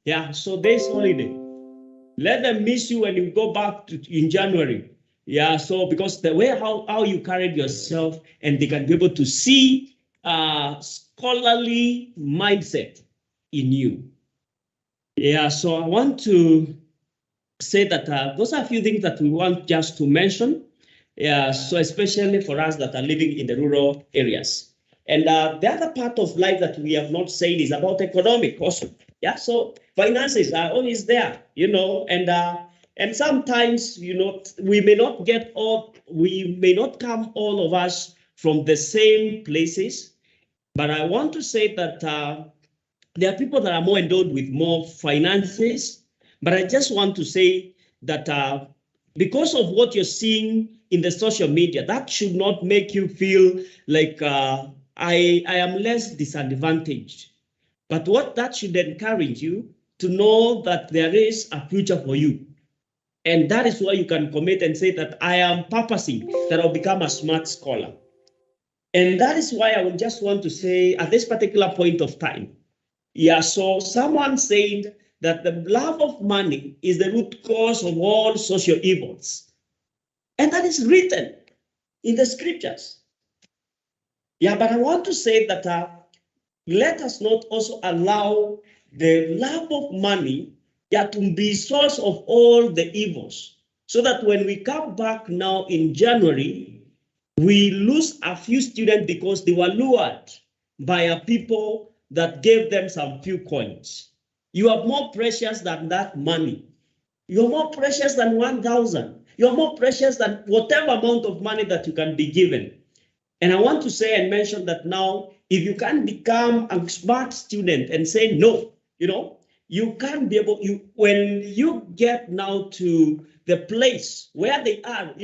Yeah, so this holiday, let them miss you when you go back in January. Yeah, so because the way how you carried yourself, and they can be able to see scholarly mindset in you. Yeah, so I want to say that those are a few things that we want just to mention. Yeah, so especially for us that are living in the rural areas. And the other part of life that we have not said is about economic also. Yeah, so finances are always there, and sometimes, we may not get all, we may not come all of us from the same places, but I want to say that there are people that are more endowed with more finances, but I just want to say that because of what you're seeing in the social media, that should not make you feel like I am less disadvantaged. But what that should encourage you to know that there is a future for you. And that is why you can commit and say that I am purposing that I'll become a smart scholar. And that is why I would just want to say at this particular point of time, yeah, so someone said that the love of money is the root cause of all social evils. And that is written in the scriptures. Yeah, but I want to say that let us not also allow the love of money, yeah, to be source of all the evils. So that when we come back now in January, we lose a few students because they were lured by a people that gave them some few coins. You are more precious than that money. You're more precious than 1,000. You're more precious than whatever amount of money that you can be given. And I want to say and mention that now, if you can become a smart student and say no, you can't be able, when you get now to the place where they are,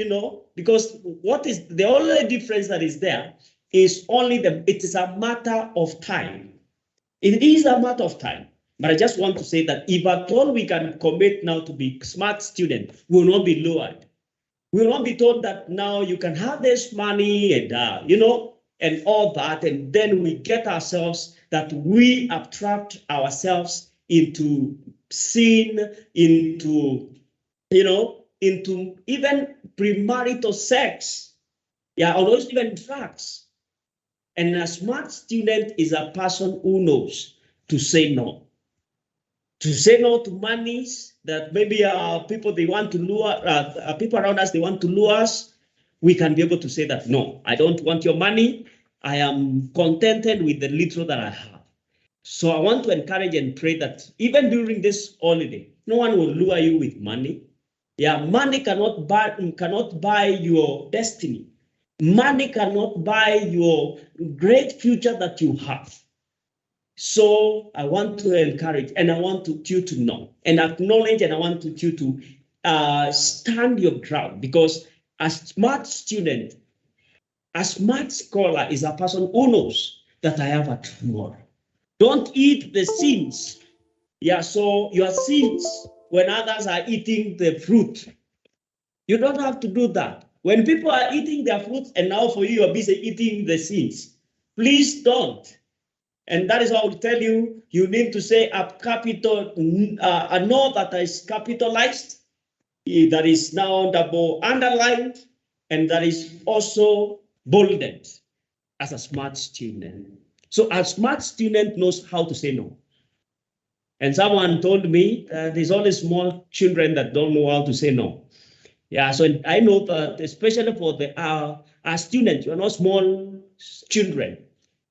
because what is the only difference that is there is only it is a matter of time. It is a matter of time. But I just want to say that if at all we can commit now to be smart students, we will not be lured. We will not be told that now you can have this money and, and all that. And then we get ourselves that we abstract ourselves into sin, into even premarital sex. Yeah, or even drugs. And a smart student is a person who knows to say no. To say no to monies that maybe people they want to lure, people around us they want to lure us. We can be able to say that no, I don't want your money. I am contented with the little that I have. So I want to encourage and pray that even during this holiday, no one will lure you with money. Yeah, money cannot buy your destiny. Money cannot buy your great future that you have. So I want to encourage, and I want you to know and acknowledge, and I want you to stand your ground, because a smart student, a smart scholar is a person who knows that I have a tomorrow. Don't eat the sins. Yeah, so your sins when others are eating the fruit. You don't have to do that. When people are eating their fruits and now for you, you're busy eating the sins. Please don't. And that is why I will tell you, you need to say a no that is capitalized, that is now double underlined, and that is also bolded as a smart student. So a smart student knows how to say no. And someone told me there's only small children that don't know how to say no. Yeah, so I know that especially for our students, you are not small children.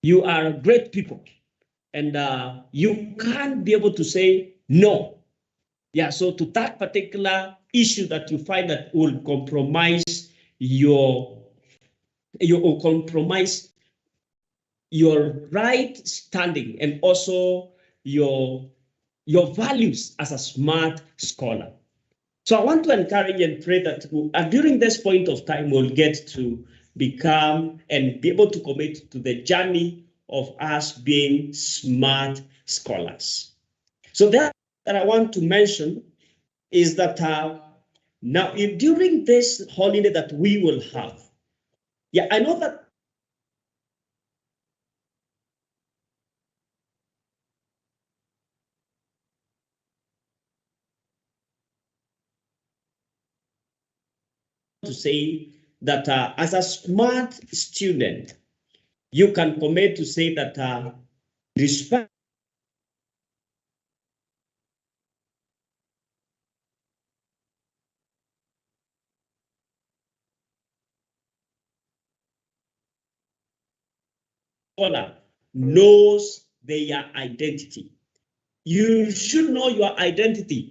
You are great people. And you can't be able to say no. Yeah, so to that particular issue that you find that will compromise will compromise your right standing and also your values as a smart scholar. So I want to encourage and pray that during this point of time, we'll get to become and be able to commit to the journey of us being smart scholars. So that I want to mention is that now during this holiday that we will have, yeah, I know that to say that as a smart student, you can commit to say that respect scholar knows their identity. You should know your identity.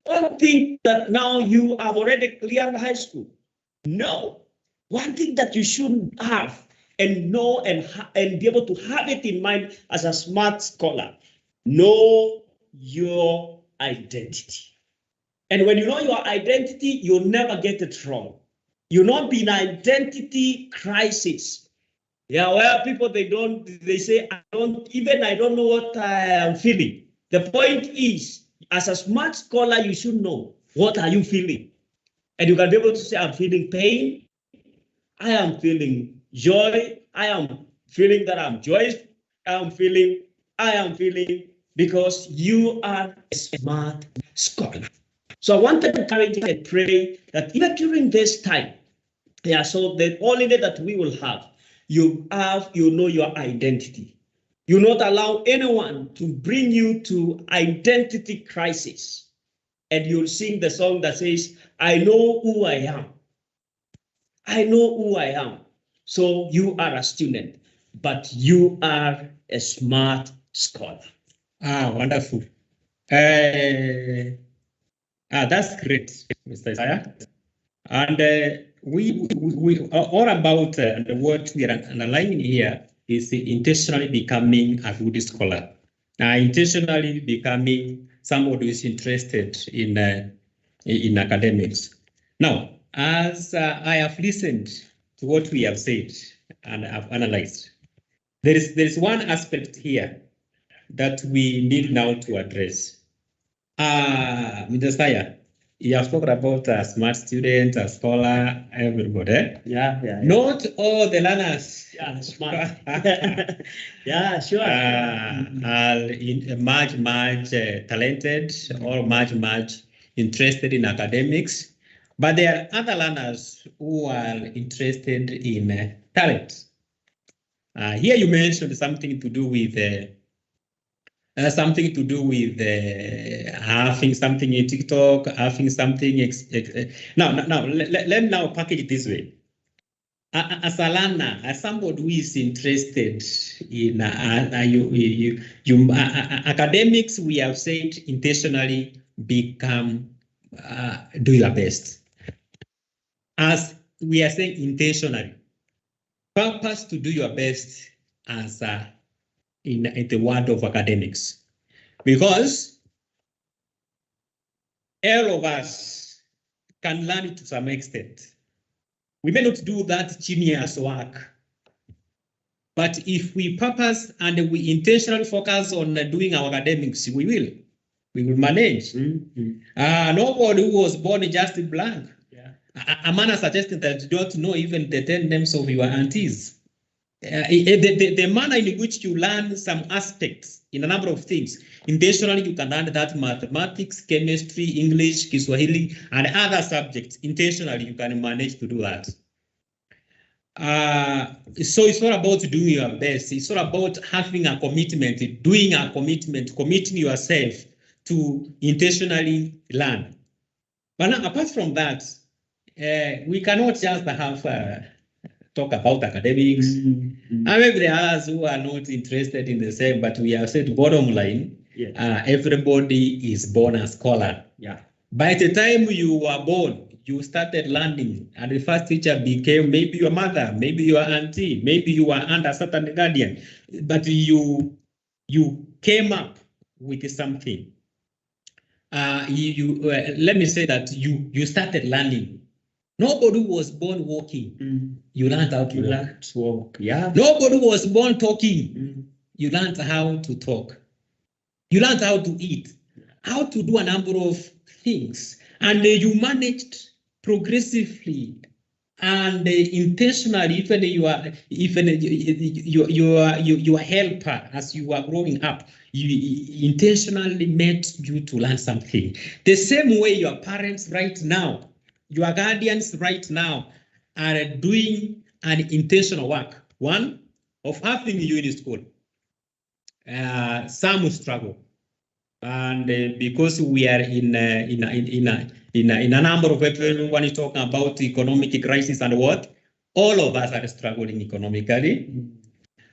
Don't think that now you have already cleared high school. No. One thing that you should have and know and be able to have it in mind as a smart scholar, know your identity. And when you know your identity, you'll never get it wrong. You'll not be in identity crisis. Yeah, where people they say I don't know what I am feeling. The point is, as a smart scholar, you should know what are you feeling. And you can be able to say, I'm feeling pain, I am feeling joy, I am feeling that I'm joyous, I am feeling, because you are a smart scholar. So I want to encourage and pray that even during this time, so the holiday that we will have, you know your identity. You not allow anyone to bring you to identity crisis. And you'll sing the song that says, I know who I am. I know who I am. So you are a student, but you are a smart scholar. Wonderful. That's great, Mr. Isaiah. And we all about what we are underlining here is intentionally becoming a good scholar. Intentionally becoming someone who is interested in academics. Now, as I have listened to what we have said and have analyzed, there is one aspect here that we need now to address. Mr. Isaiah, you have spoken about a smart student, a scholar, everybody. Yeah. Not all the learners. Yeah, smart. Yeah, sure. Are much talented or much interested in academics, but there are other learners who are interested in talent. Here you mentioned something to do with having something in TikTok, having something. Now, let me now package it this way. As a learner, as somebody who is interested in academics, we have said intentionally become, do your best. As we are saying intentionally, purpose to do your best as in the world of academics, because all of us can learn to some extent. We may not do that genius work, but if we purpose and we intentionally focus on doing our academics, we will manage. Nobody who was born just blank. Yeah. A man suggesting that you don't know even the 10 names of your aunties. The manner in which you learn some aspects in a number of things. Intentionally, you can learn that mathematics, chemistry, English, Kiswahili, and other subjects. Intentionally, you can manage to do that. So it's not about doing your best. It's not about having a commitment, doing a commitment, committing yourself to intentionally learn. But now, apart from that, we cannot just have talk about academics. And maybe there are others who are not interested in the same, but we have said bottom line, everybody is born a scholar. Yeah. By the time you were born, you started learning, and the first teacher became maybe your mother, maybe your auntie, maybe you were under a certain guardian, but you came up with something. Let me say that you started learning. Nobody was born walking. You learned how to walk. Yeah. Nobody was born talking. You learned how to talk. You learned how to eat, how to do a number of things, and you managed progressively and intentionally. Even your helper as you are growing up, you intentionally meant you to learn something. The same way your parents right now, your guardians right now, are doing an intentional work. One, of having you in school. Some struggle, and because we are in a number of everyone is talking about economic crisis and what, all of us are struggling economically,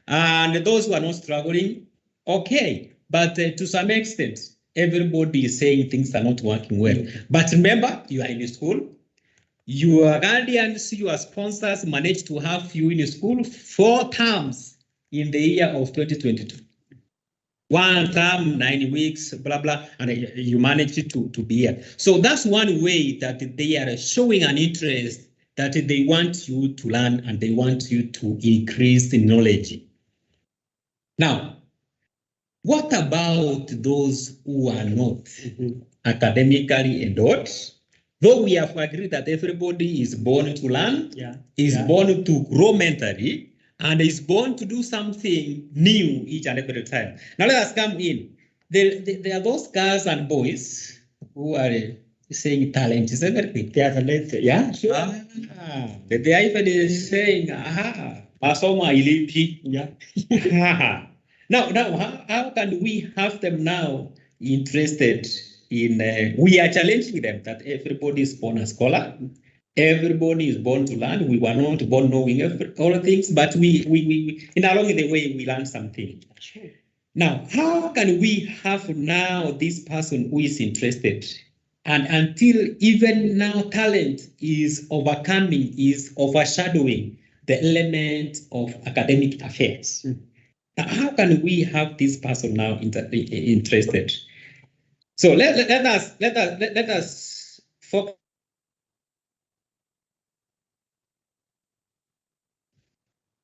and those who are not struggling, okay, but to some extent, everybody is saying things are not working well. But remember, you are in school. Your guardians, your sponsors managed to have you in school 4 terms in the year of 2022. 1 term, 9 weeks, blah, blah, and you managed to be here. So that's one way that they are showing an interest, that they want you to learn and they want you to increase in knowledge. Now, what about those who are not academically endowed? Though we have agreed that everybody is born to learn, is born to grow mentally, and is born to do something new each and every time. Now let us come in. There are those girls and boys who are saying talent is everything. They are talented. Yeah, sure. They are even saying, Masoma ilipi. Yeah. Now, how can we have them now interested in? We are challenging them that everybody is born a scholar. Everybody is born to learn. We were not born knowing all things, but we in along the way we learn something. Sure. Now, how can we have now this person who is interested, and until even now talent is overcoming, is overshadowing the element of academic affairs? Now, how can we have this person now interested? So let us focus.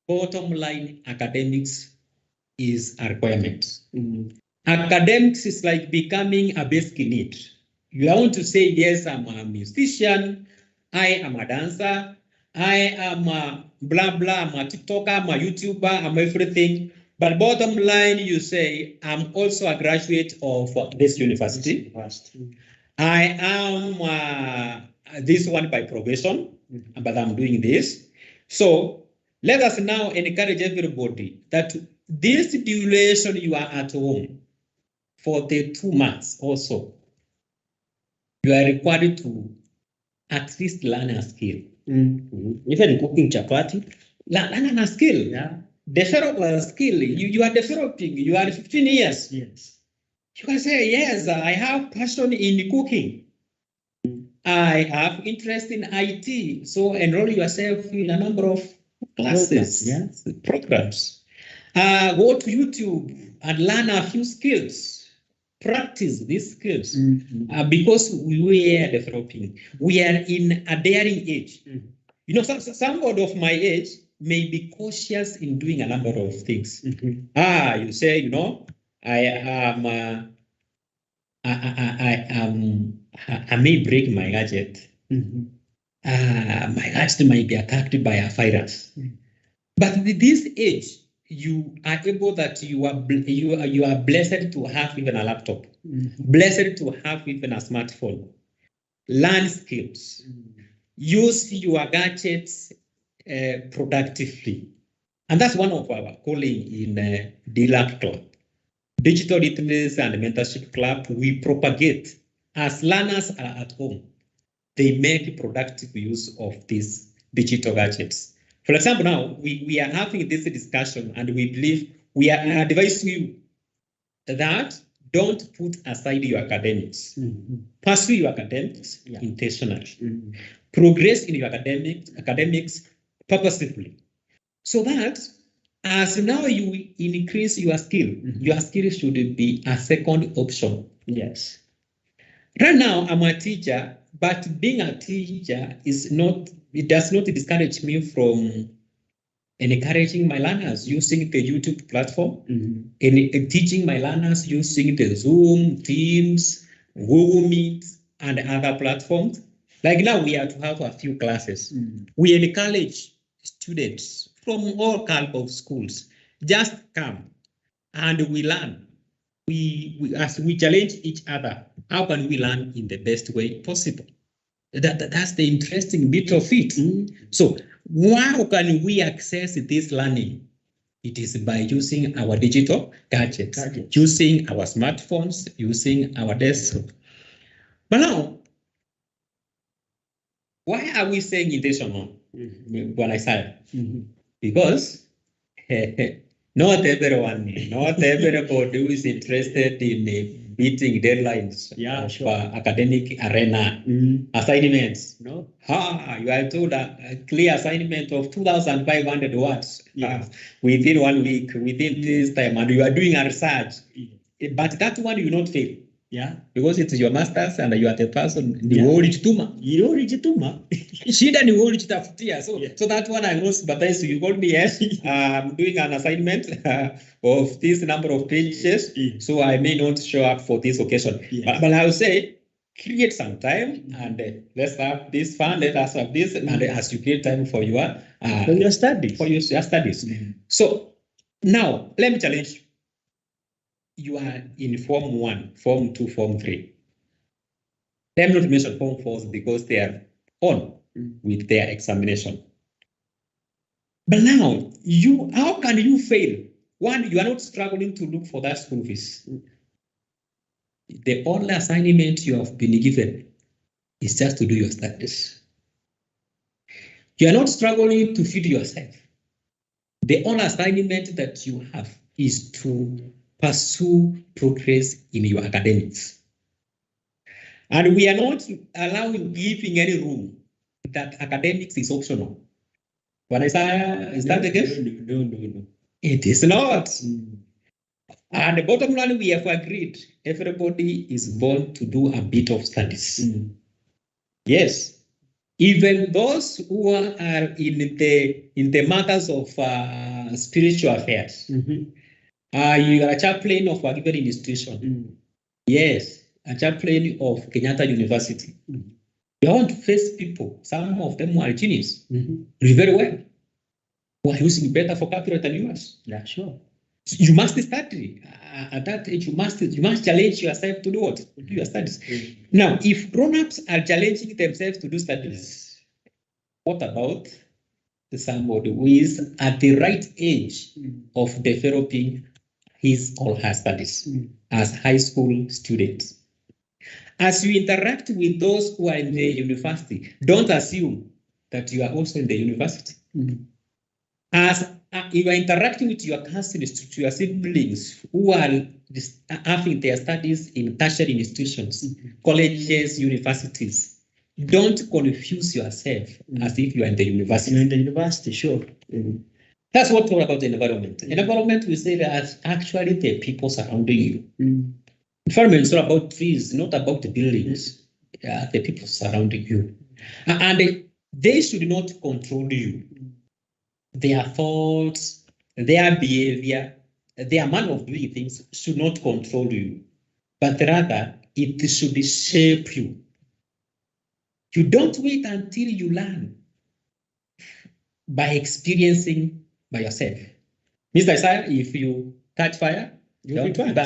Bottom line, academics is a requirement. Academics is like becoming a basic need. You want to say, yes, I'm a musician, I am a dancer, I am a blah, blah, I'm a TikToker, I'm a YouTuber, I'm everything. But bottom line, you say, I'm also a graduate of this university. I am this one by profession, but I'm doing this. So let us now encourage everybody that this duration you are at home for the 2 months also, you are required to at least learn a skill. Even cooking chapati. Learn a skill. Yeah. Develop a skill. You are developing. You are 15 years. Yes. You can say, yes, I have passion in cooking. I have interest in IT. So enroll yourself in a number of classes, programs. Go to YouTube and learn a few skills. Practice these skills because we are developing. We are in a daring age. You know, somebody of my age may be cautious in doing a number of things. You say, you know, I may break my gadget. My gadget might be attacked by a virus. But at this age, you are able that you are blessed to have even a laptop, blessed to have even a smartphone. Learn skills. Use your gadgets productively. And that's one of our calling in Dilac Club. Digital Literacy and Mentorship Club, we propagate as learners are at home. They make productive use of these digital gadgets. For example, now we are having this discussion and we believe we are advising you that don't put aside your academics. Pursue your academics intentionally. Progress in your academics purposefully. So that As now you increase your skill, your skill should be a second option. Yes. Right now, I'm a teacher, but being a teacher is not, it does not discourage me from encouraging my learners using the YouTube platform, and teaching my learners using the Zoom, Teams, Google Meet, and other platforms. Like now, we have to have a few classes. We encourage students from all kinds of schools, just come and we learn. As we challenge each other, how can we learn in the best way possible? That's the interesting bit of it. So how can we access this learning? It is by using our digital gadgets, using our smartphones, using our desktop. But now, why are we saying intentional? When I say, because not everybody who is interested in beating deadlines of academic arena assignments. No, you are told a clear assignment of 2,500 words within 1 week, within this time, and you are doing a research. But that one you will not fail. Yeah, because it's your masters and you are the person shida ni ulichitafutia. So that one I was sympathize. You called me, yes, I'm doing an assignment of this number of pages, so I may not show up for this occasion. But I will say, create some time and let's have this fun. Let us have this, and as you create time for your studies, So now let me challenge you. You are in Form 1, Form 2, Form 3. Let me not mention Form 4 because they are on with their examination. But now, how can you fail? One, you are not struggling to look for that school fees. The only assignment you have been given is just to do your studies. You are not struggling to feed yourself. The only assignment that you have is to pursue progress in your academics. And we are not giving any room that academics is optional. When I say, is that the case? No. It is not. And the bottom line, we have agreed, everybody is born to do a bit of studies. Yes. Even those who are in the matters of spiritual affairs. You are a chaplain of a given institution. Yes, a chaplain of Kenyatta University. You want to face people, some of them are genius, very well, who are using better vocabulary than yours. Yeah, sure. So you must study. At that age, you must challenge yourself to do what? To do your studies. Now, if grown-ups are challenging themselves to do studies, what about somebody who is at the right age of developing his or her studies as high school students? As you interact with those who are in the university, don't assume that you are also in the university. As you are interacting with your cousins, to your siblings who are having their studies in tertiary institutions, colleges, universities, don't confuse yourself as if you are in the university. You're in the university, sure. That's what we're about the environment. Environment, we say that actually the people surrounding you. Environment is not about trees, not about the buildings. Yeah, the people surrounding you. And they should not control you. Their thoughts, their behavior, their manner of doing things should not control you. But rather, it should shape you. You don't wait until you learn by experiencing by yourself. Mr. Isaiah, if you catch fire, you'll be burned.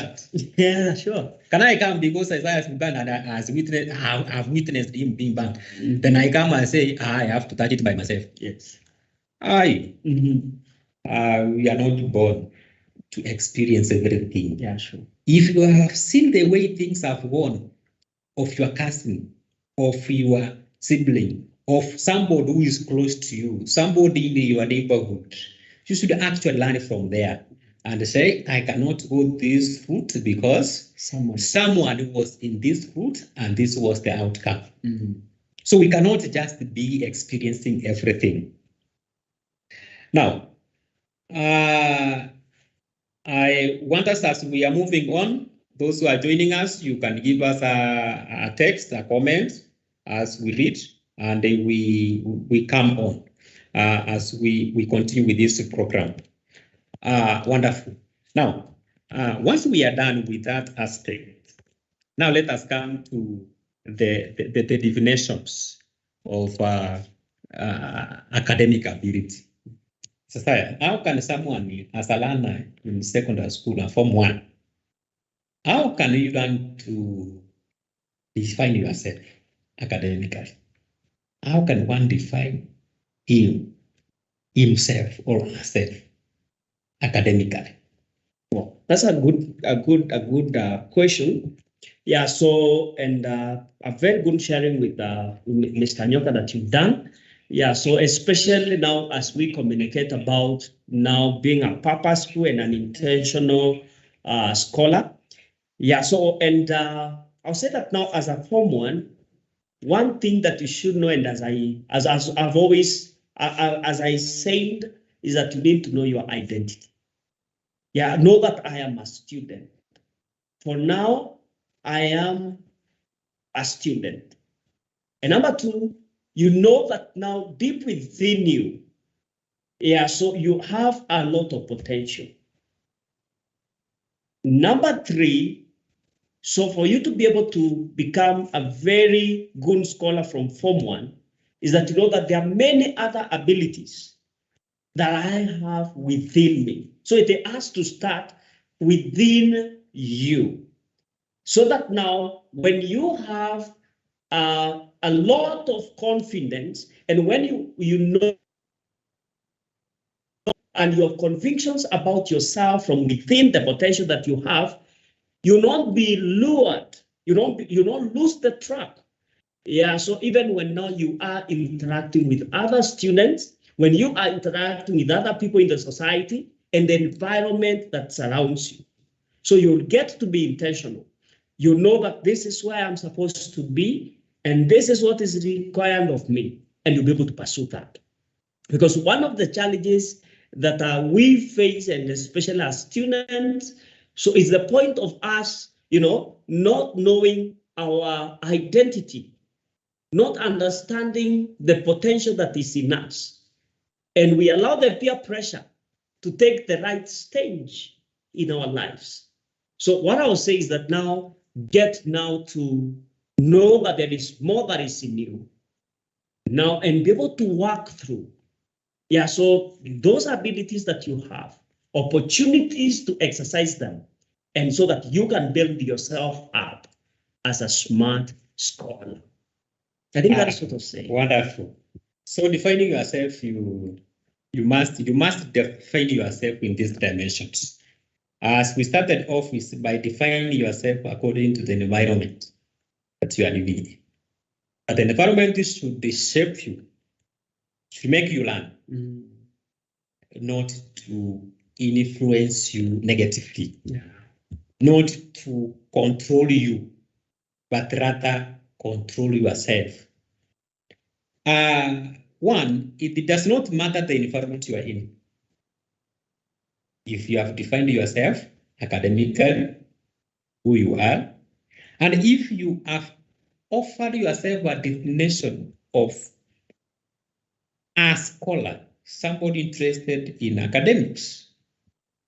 Yeah, sure. Can I come because Isaiah has been burned and I've witnessed him being burned? Then I come and say, I have to touch it by myself. Yes. We are not born to experience everything. Yeah, sure. If you have seen the way things have gone of your cousin, of your sibling, of somebody who is close to you, somebody in your neighborhood, you should actually learn from there and say, I cannot go this route because someone was in this route and this was the outcome. So we cannot just be experiencing everything. Now, I want us, as we are moving on, those who are joining us, you can give us a text, a comment as we read, and then we come on as we continue with this program. Wonderful. Now, once we are done with that aspect, now let us come to the definitions of academic ability. So, how can someone, as a learner in secondary school and Form 1, how can you learn to define yourself academically? How can one define himself or herself academically? Well, that's a good question. Yeah. So, and a very good sharing with Mr. Nyoka that you've done. Yeah. So, especially now as we communicate about now being a purposeful and an intentional scholar. Yeah. So, and I'll say that now as a Form 1, one thing that you should know, and as I've always as I said, is that you need to know your identity. Yeah, know that I am a student. For now, I am a student. And number 2, you know that now deep within you, yeah, so you have a lot of potential. Number 3, so for you to be able to become a very good scholar from Form 1, is that you know that there are many other abilities that I have within me. So it has to start within you. So that now, when you have a lot of confidence, and when you know and you have convictions about yourself from within the potential that you have, you not be lured. You don't lose the track. Yeah. So even when now you are interacting with other students, when you are interacting with other people in the society and the environment that surrounds you, so you'll get to be intentional. You know that this is where I'm supposed to be, and this is what is required of me, and you'll be able to pursue that. Because one of the challenges that we face, and especially as students, so is the point of us, not knowing our identity, not understanding the potential that is in us, and we allow the peer pressure to take the right stage in our lives. So what I will say is that now, get now to know that there is more that is in you now, and be able to work through. Yeah, so those abilities that you have, opportunities to exercise them, and so that you can build yourself up as a smart scholar. I think that's what I'll say. Wonderful. So defining yourself, you must define yourself in these dimensions. As we started off with by defining yourself according to the environment that you are living in. But the environment should shape you, should make you learn, not to influence you negatively, not to control you, but rather control yourself. One, it does not matter the environment you are in. If you have defined yourself academically, who you are, and if you have offered yourself a definition of a scholar, somebody interested in academics,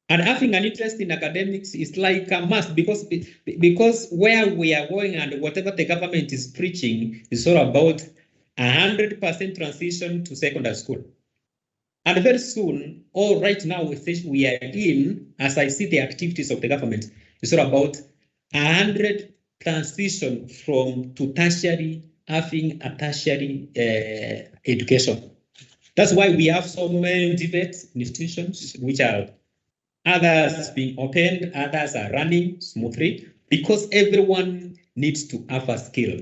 and having an interest in academics is like a must, because where we are going and whatever the government is preaching is all about 100% transition to secondary school. And very soon, or right now, we are in, as I see the activities of the government, it's all about 100 transition to tertiary, having a tertiary education. That's why we have so many debate institutions, which are others being opened, others are running smoothly, because everyone needs to have a skill.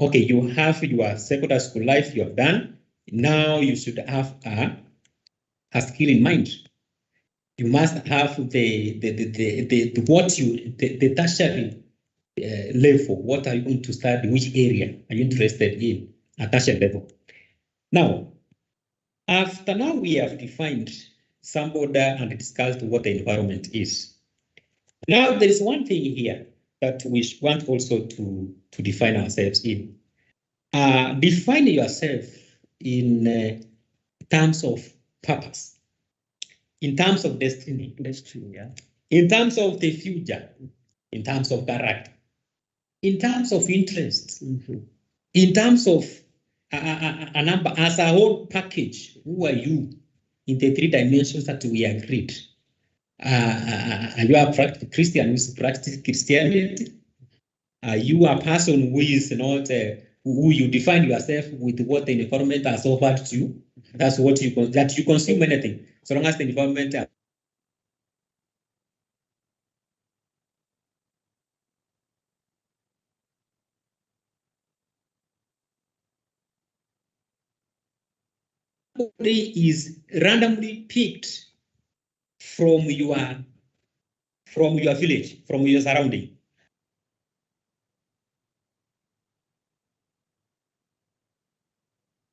Okay, you have your secondary school life you have done. Now you should have a skill in mind. You must have the tertiary level. What are you going to study? Which area are you interested in at tertiary level? Now, after now we have defined somebody and discussed what the environment is. Now, there is one thing here that we want also to define ourselves in. Define yourself in terms of purpose, in terms of destiny, Yeah. in terms of the future, in terms of character, in terms of interest, in terms of a number, as a whole package. Who are you in the 3 dimensions that we agreed? Are you a Christian who practices Christianity? Are you a person who is not, who you define yourself with what the environment has offered to you? That's what you consume anything. So long as the environment is randomly picked from your village, from your surrounding.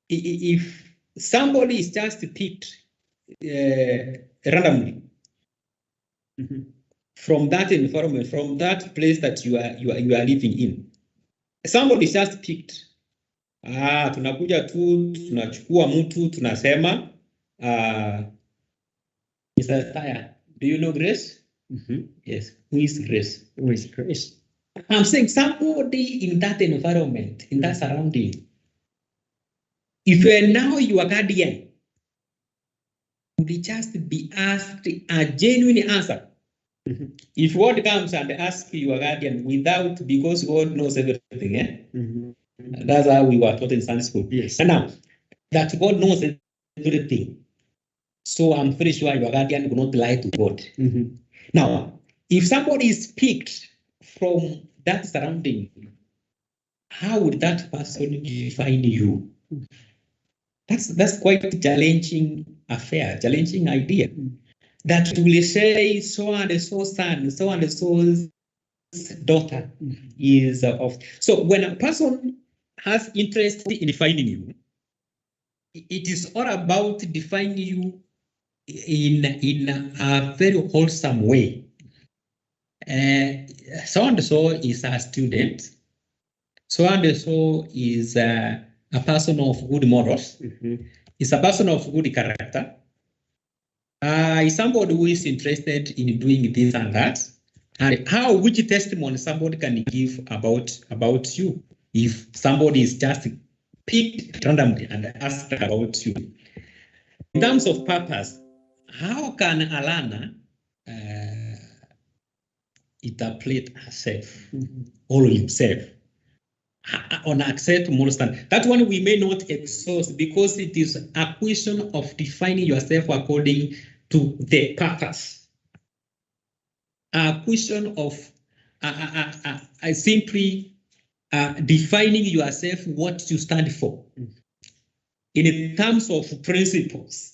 If somebody is just picked randomly from that environment, from that place that you are living in, somebody is just picked. Tunakuja tu tunachukua mtu tunasema Mr. Taya, do you know Grace? Yes. Who is Grace? Who is Grace? I'm saying somebody in that environment, in that surrounding. If you are now your guardian, will just be asked a genuine answer. If God comes and asks your guardian without, because God knows everything, that's how we were taught in Sunday school. Yes. And now that God knows everything, so I'm pretty sure your guardian will not lie to God. Now, if somebody is picked from that surrounding, how would that person define you? That's quite a challenging affair, challenging idea. That will say so and so son, so and so's daughter is of. So when a person has interest in defining you, it is all about defining you in a very wholesome way. So and so is a student. So and so is a person of good morals. Is a person of good character. Is somebody who is interested in doing this and that. And which testimony somebody can give about you if somebody is just picked randomly and asked about you. In terms of purpose, how can Alana interpret herself or himself on acceptable standard? That one we may not exhaust because it is a question of defining yourself according to the purpose. A question of simply defining yourself what you stand for in terms of principles.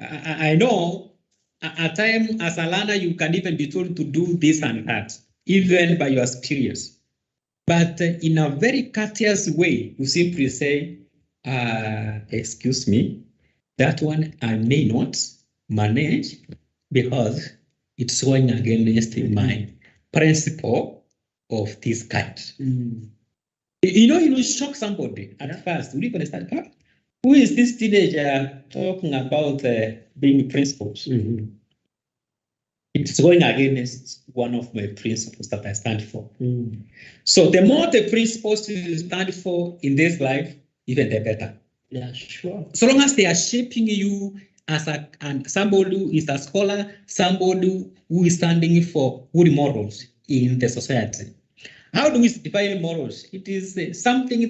I know at time as a learner you can even be told to do this and that, even by your experience. But in a very courteous way, you simply say, excuse me, that one I may not manage because it's going against my principle of this kind. You shock somebody at first. You understand? Who is this teenager talking about being principles? It's going against one of my principles that I stand for. So the more the principles you stand for in this life, even the better. Yeah, sure. So long as they are shaping you as somebody who is a scholar, somebody who is standing for good morals in the society. How do we define morals? It is something